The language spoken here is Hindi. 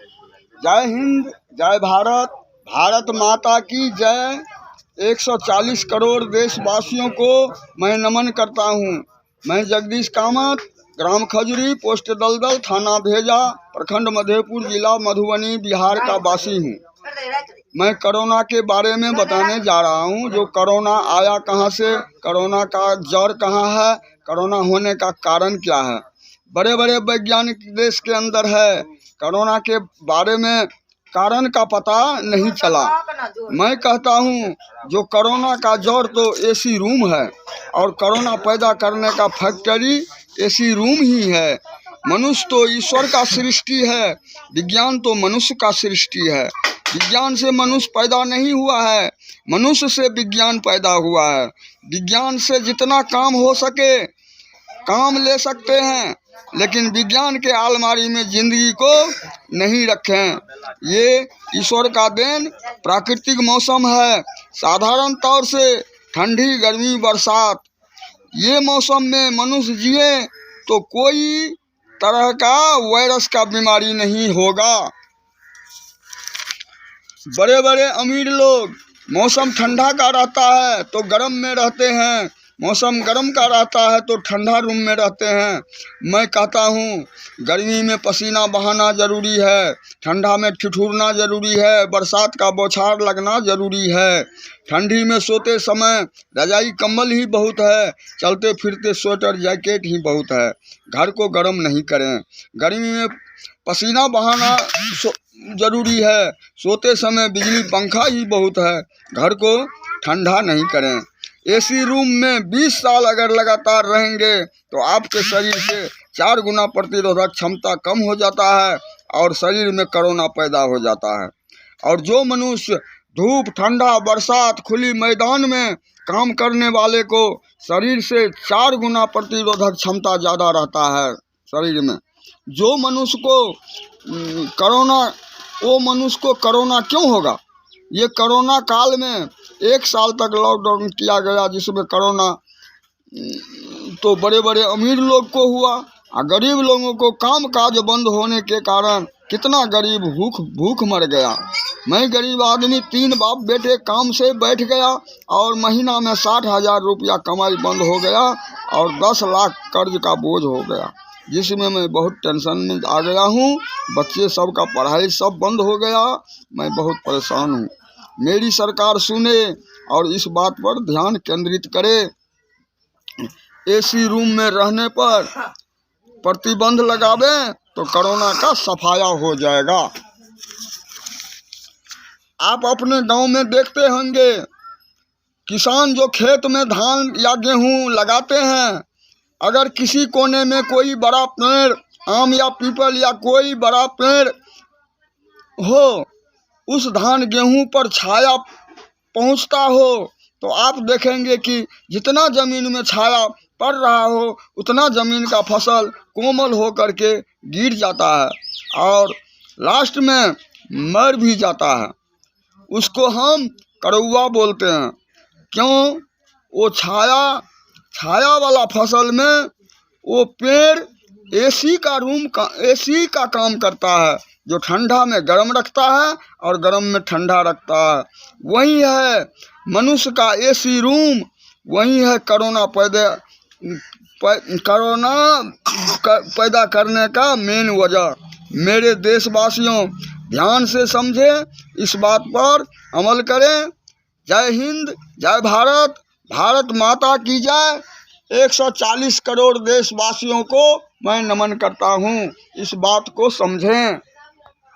जय हिंद, जय भारत, भारत माता की जय। 140 करोड़ देशवासियों को मैं नमन करता हूँ। मैं जगदीश कामत, ग्राम खजुरी, पोस्ट दलदल, थाना भेजा, प्रखंड मधेपुर, जिला मधुबनी, बिहार का वासी हूँ। मैं कोरोना के बारे में बताने जा रहा हूँ। जो कोरोना आया कहाँ से, कोरोना का जड़ कहाँ है, कोरोना होने का कारण क्या है। बड़े बड़े वैज्ञानिक देश के अंदर है, कोरोना के बारे में कारण का पता नहीं चला। मैं कहता हूँ जो कोरोना का जड़ तो एसी रूम है, और कोरोना पैदा करने का फैक्ट्री एसी रूम ही है। मनुष्य तो ईश्वर का सृष्टि है, विज्ञान तो मनुष्य का सृष्टि है। विज्ञान से मनुष्य पैदा नहीं हुआ है, मनुष्य से विज्ञान पैदा हुआ है। विज्ञान से जितना काम हो सके काम ले सकते हैं, लेकिन विज्ञान के अलमारी में जिंदगी को नहीं रखें। ये ईश्वर का देन प्राकृतिक मौसम है। साधारण तौर से ठंडी, गर्मी, बरसात, ये मौसम में मनुष्य जिए तो कोई तरह का वायरस का बीमारी नहीं होगा। बड़े बड़े अमीर लोग मौसम ठंडा का रहता है तो गर्म में रहते हैं, मौसम गर्म का रहता है तो ठंडा रूम में रहते हैं। मैं कहता हूँ गर्मी में पसीना बहाना ज़रूरी है, ठंडा में ठिठुरना ज़रूरी है, बरसात का बौछार लगना ज़रूरी है। ठंडी में सोते समय रजाई कंबल ही बहुत है, चलते फिरते स्वेटर जैकेट ही बहुत है। घर को गर्म नहीं करें। गर्मी में पसीना बहाना ज़रूरी है, सोते समय बिजली पंखा ही बहुत है। घर को ठंडा नहीं करें। एसी रूम में 20 साल अगर लगातार रहेंगे तो आपके शरीर से 4 गुना प्रतिरोधक क्षमता कम हो जाता है और शरीर में कोरोना पैदा हो जाता है। और जो मनुष्य धूप, ठंडा, बरसात, खुली मैदान में काम करने वाले को शरीर से 4 गुना प्रतिरोधक क्षमता ज़्यादा रहता है शरीर में। जो मनुष्य को कोरोना, वो मनुष्य को कोरोना क्यों होगा। ये कोरोना काल में 1 साल तक लॉकडाउन किया गया, जिसमें कोरोना तो बड़े बड़े अमीर लोग को हुआ और गरीब लोगों को काम काज बंद होने के कारण कितना गरीब भूख मर गया। मैं गरीब आदमी 3 बाप बेटे काम से बैठ गया और महीना में 60,000 रुपया कमाई बंद हो गया और 10 लाख कर्ज का बोझ हो गया, जिसमें मैं बहुत टेंशन में आ गया हूँ। बच्चे सब का पढ़ाई सब बंद हो गया, मैं बहुत परेशान हूँ। मेरी सरकार सुने और इस बात पर ध्यान केंद्रित करे। एसी रूम में रहने पर प्रतिबंध लगावे तो कोरोना का सफाया हो जाएगा। आप अपने गांव में देखते होंगे, किसान जो खेत में धान या गेहूं लगाते हैं, अगर किसी कोने में कोई बड़ा पेड़, आम या पीपल या कोई बड़ा पेड़ हो, उस धान गेहूं पर छाया पहुंचता हो तो आप देखेंगे कि जितना ज़मीन में छाया पड़ रहा हो उतना ज़मीन का फसल कोमल हो करके गिर जाता है और लास्ट में मर भी जाता है। उसको हम करौआ बोलते हैं। क्यों? वो छाया वाला फसल में वो पेड़ एसी का काम करता है, जो ठंडा में गर्म रखता है और गर्म में ठंडा रखता है। वही है मनुष्य का एसी रूम, वही है कोरोना पैदा करने का मेन वजह। मेरे देशवासियों, ध्यान से समझें, इस बात पर अमल करें। जय हिंद, जय भारत, भारत माता की जय। 140 करोड़ देशवासियों को मैं नमन करता हूँ। इस बात को समझें।